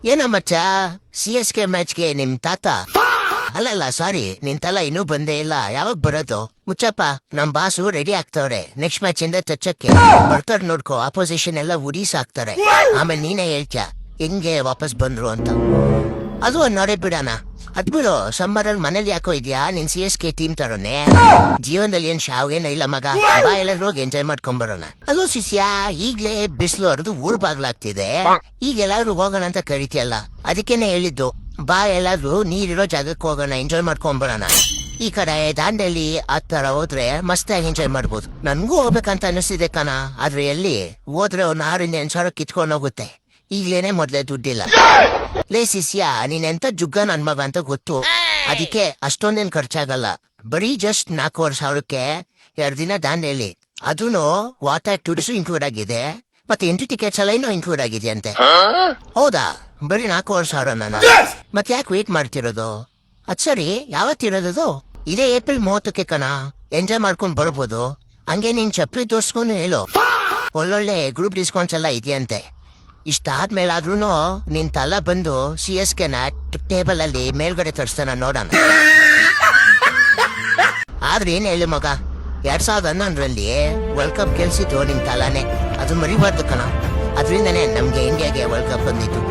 ಏನ ಮಚ್ಚ CSK ಮ್ಯಾಚ್ಗೆ ನಿಮ್ ತಾತ ಅಲ್ಲಲ್ಲ ಸಾರಿ ನಿನ್ ತಲ ಇನ್ನೂ ಬಂದೇ ಇಲ್ಲ. ಯಾವಾಗ ಬರೋದು? ಮುಚ್ಚಪ್ಪ, ನಮ್ ಬಾಸು ರೆಡಿ ಆಗ್ತವ್ರೆ. ನೆಕ್ಸ್ಟ್ ಮ್ಯಾಚ್ ಇಂದ ಟಚ್ಚಕ್ಕೆ ಬರ್ತಾರ ನೋಡ್ಕೋ. ಅಪೋಸಿಷನ್ ಎಲ್ಲ ಉಡೀಸ್ ಹಾಕ್ತಾರೆ. ಆಮೇಲೆ ನೀನೇ ಹೇಳ್ತ್ಯಾ ಹೆಂಗೆ ವಾಪಸ್ ಬಂದ್ರು ಅಂತ. ಅದು ನೋಡೇ ಬಿಡಣ. ಅದ್ಬಿಡು, ಸಮ್ಮರಲ್ಲಿ ಮನೇಲಿ ಯಾಕೋ ಇದ್ಯಾ? ನಿನ್ CSK ಟೀಮ್ ತರೋನೆ. ಜೀವನದಲ್ಲಿ ಏನ್ ಶಾವೇನ ಇಲ್ಲ ಮಗ. ಬಾ ಎಲ್ಲರೂ ಹೋಗಿ ಎಂಜಾಯ್ ಮಾಡ್ಕೊಂಡ್ ಬರೋಣ. ಅದು ಶಿಷ್ಯ, ಈಗ್ಲೇ ಬಿಸಿಲು ಹರಿದು ಊರ್ ಬಾಗ್ಲಾಗ್ತಿದೆ. ಈಗ ಎಲ್ಲಾದ್ರೂ ಹೋಗೋಣ ಅಂತ ಕರಿತಿಯಲ್ಲ, ಅದಕ್ಕೇನೆ ಹೇಳಿದ್ದು. ಬಾ ಎಲ್ಲಾದ್ರೂ ನೀರಿರೋ ಜಾಗಕ್ಕೆ ಹೋಗೋಣ, ಎಂಜಾಯ್ ಮಾಡ್ಕೊಂಡ್ ಬರೋಣ. ಈ ಕಡೆ ದಾಂಡೇಲಿ ಆ ತರ ಹೋದ್ರೆ ಮಸ್ತಾಗಿ ಎಂಜಾಯ್ ಮಾಡ್ಬೋದು. ನನ್ಗೂ ಹೋಗ್ಬೇಕಂತ ಅನಿಸ್ತಿದೆ ಕಣ. ಆದ್ರೆ ಎಲ್ಲಿ ಹೋದ್ರೆ ಒಂದು 6,000-8,000 ಕಿತ್ಕೊಂಡ್ ಹೋಗುತ್ತೆ. ಈಗ್ಲೇನೆ ಮೊದ್ಲೇ ದುಡ್ಡಿಲ್ಲ. ಲೇ ಶಿಷ್ಯ, ನೀನೆಂತ ಜುಗ್ಗ ನನ್ ಮಗ ಅಂತ ಗೊತ್ತು. ಅದಕ್ಕೆ ಅಷ್ಟೊಂದೇನ್ ಖರ್ಚಾಗಲ್ಲ. ಬರೀ ಜಸ್ಟ್ 4,500ಕ್ಕೆ 2 ದಿನ ದಾಂಡೇಲಿ. ಅದೂನು ವಾಟರ್ ಟೂರಿಸು ಇನ್ಕ್ಲೂಡ್ ಆಗಿದೆ. ಮತ್ತೆ ಎಂಟ್ರಿ ಟಿಕೆಟ್ಸ್ ಎಲ್ಲ ಇನ್ನೂ ಇನ್ಕ್ಲೂಡ್ ಆಗಿದೆ ಅಂತೆ. ಹೌದಾ? ಬರೀ 4,500 ನಾನು. ಮತ್ತೆ ಯಾಕೆ ವೇಟ್ ಮಾಡ್ತಿರೋದು? ಅದ್ ಸರಿ, ಯಾವತ್ತಿರೋದು? ಇದೇ ಏಪ್ರಿಲ್ 30ಕ್ಕೆ ಕಣ. ಎಂಜಾಯ್ ಮಾಡ್ಕೊಂಡ್ ಬರ್ಬೋದು. ಹಂಗೆ ನೀನ್ ಚಪ್ಪಲಿ ತೋರ್ಸ್ಕೊಂಡು ಹೇಳು. ಒಳ್ಳೊಳ್ಳೆ ಗ್ರೂಪ್ ಡಿಸ್ಕೌಂಟ್ಸ್ ಎಲ್ಲ ಇದೆಯಂತೆ. ಇಷ್ಟಾದ್ಮೇಲಾದ್ರೂ ನಿನ್ ತಲ ಬಂದು CSKನ ಟೇಬಲ್ ಅಲ್ಲಿ ಮೇಲ್ಗಡೆ ತರಿಸ್ತಾನ ನೋಡೋಣ. ಆದ್ರೆ ಏನ್ ಹೇಳಿ ಮಗ, 2011ರಲ್ಲಿ ವರ್ಲ್ಡ್ ಕಪ್ ಗೆಲ್ಸಿದ್ದು ನಿನ್ ತಲಾನೆ. ಅದು ಮರಿಬಾರ್ದು ಕಣ. ಅದ್ರಿಂದನೇ ನಮ್ಗೆ ಇಂಡಿಯಾಗೆ ವರ್ಲ್ಡ್ ಕಪ್ ಬಂದಿತ್ತು.